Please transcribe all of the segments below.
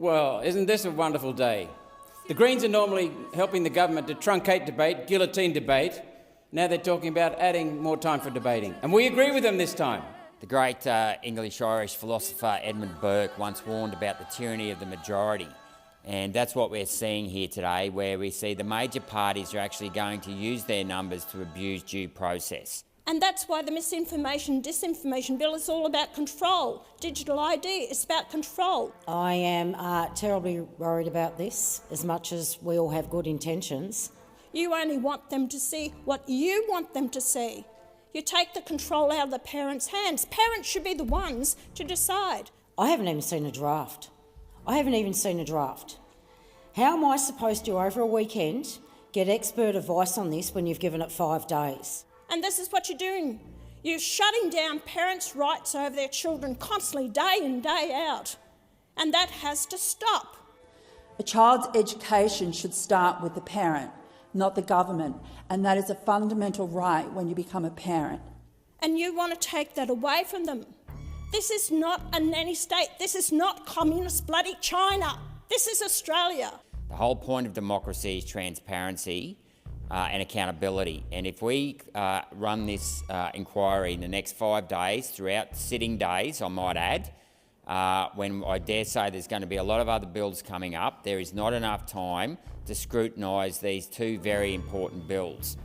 Well, isn't this a wonderful day? The Greens are normally helping the government to truncate debate, guillotine debate. Now they're talking about adding more time for debating. And we agree with them this time. The great English-Irish philosopher Edmund Burke once warned about the tyranny of the majority. And that's what we're seeing here today, where we see the major parties are actually going to use their numbers to abuse due process. And that's why the misinformation, disinformation bill is all about control. Digital ID is about control. I am terribly worried about this, as much as we all have good intentions. You only want them to see what you want them to see. You take the control out of the parents' hands. Parents should be the ones to decide. I haven't even seen a draft. How am I supposed to, over a weekend, get expert advice on this when you've given it 5 days? And this is what you're doing. You're shutting down parents' rights over their children constantly, day in, day out. And that has to stop. A child's education should start with the parent, not the government, and that is a fundamental right when you become a parent. And you want to take that away from them. This is not a nanny state. This is not communist bloody China. This is Australia. The whole point of democracy is transparency and accountability. And if we run this inquiry in the next 5 days, throughout sitting days, I might add, when I dare say there's going to be a lot of other bills coming up, there is not enough time to scrutinise these two very important bills.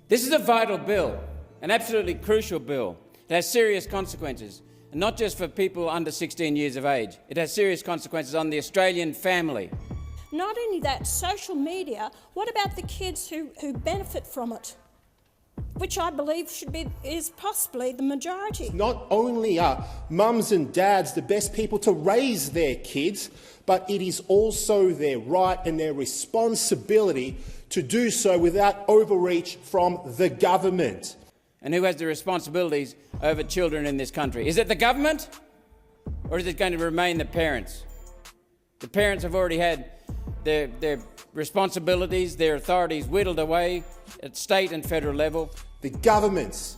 This is a vital bill, an absolutely crucial bill. It has serious consequences, and not just for people under 16 years of age. It has serious consequences on the Australian family. Not only that, social media, what about the kids who benefit from it? Which I believe is possibly the majority. Not only are mums and dads the best people to raise their kids, but it is also their right and their responsibility to do so without overreach from the government. And who has the responsibilities over children in this country? Is it the government, or is it going to remain the parents? The parents have already had their responsibilities, their authorities whittled away at state and federal level. The government's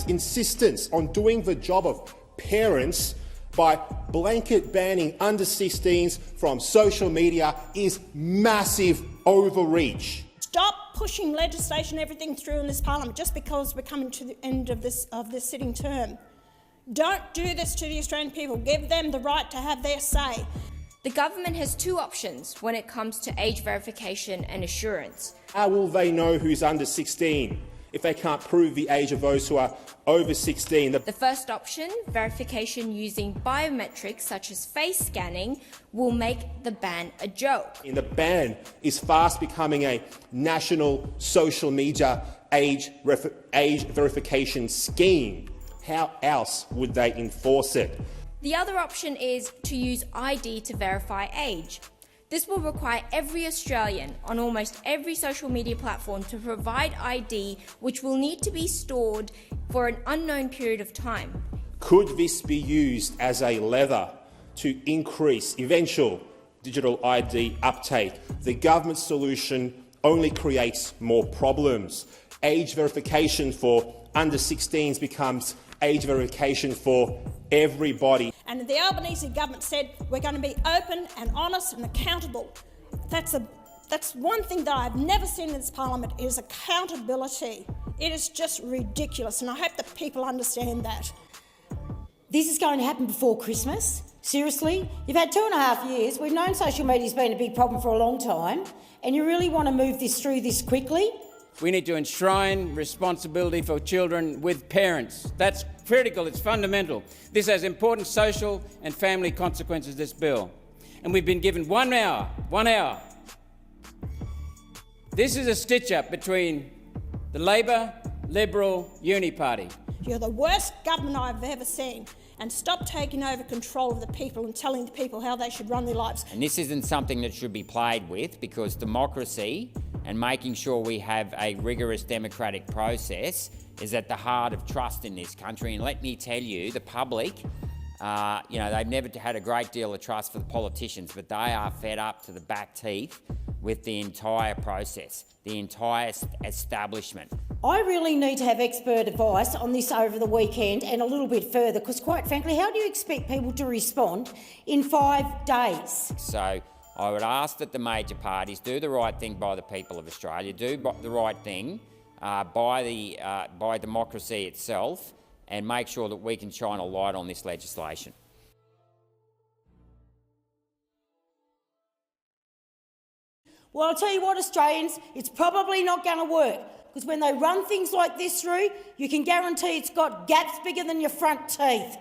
insistence on doing the job of parents by blanket banning under 16s from social media is massive overreach. Stop pushing legislation, everything through in this parliament just because we're coming to the end of this sitting term. Don't do this to the Australian people. Give them the right to have their say. The government has two options when it comes to age verification and assurance. How will they know who's under 16 if they can't prove the age of those who are over 16? The first option, verification using biometrics such as face scanning, will make the ban a joke. The ban is fast becoming a national social media age verification scheme. How else would they enforce it? The other option is to use ID to verify age. This will require every Australian on almost every social media platform to provide ID, which will need to be stored for an unknown period of time. Could this be used as a lever to increase eventual digital ID uptake? The government solution only creates more problems. Age verification for under 16s becomes age verification for everybody. And the Albanese government said we're going to be open and honest and accountable. That's one thing that I've never seen in this parliament is accountability. It is just ridiculous, and I hope that people understand that. This is going to happen before Christmas? Seriously? You've had 2.5 years. We've known social media's been a big problem for a long time, and you really want to move this through this quickly? We need to enshrine responsibility for children with parents. That's critical, it's fundamental. This has important social and family consequences, this bill. And we've been given 1 hour. This is a stitch-up between the Labor, Liberal, Uni Party. You're the worst government I've ever seen. And stop taking over control of the people and telling the people how they should run their lives. And this isn't something that should be played with, because democracy and making sure we have a rigorous democratic process is at the heart of trust in this country. And let me tell you, the public, they've never had a great deal of trust for the politicians, but they are fed up to the back teeth with the entire process, the entire establishment. I really need to have expert advice on this over the weekend and a little bit further, because quite frankly, how do you expect people to respond in 5 days? So I would ask that the major parties do the right thing by the people of Australia, do the right thing by democracy itself, and make sure that we can shine a light on this legislation. Well, I'll tell you what, Australians, it's probably not going to work, because when they run things like this through, you can guarantee it's got gaps bigger than your front teeth.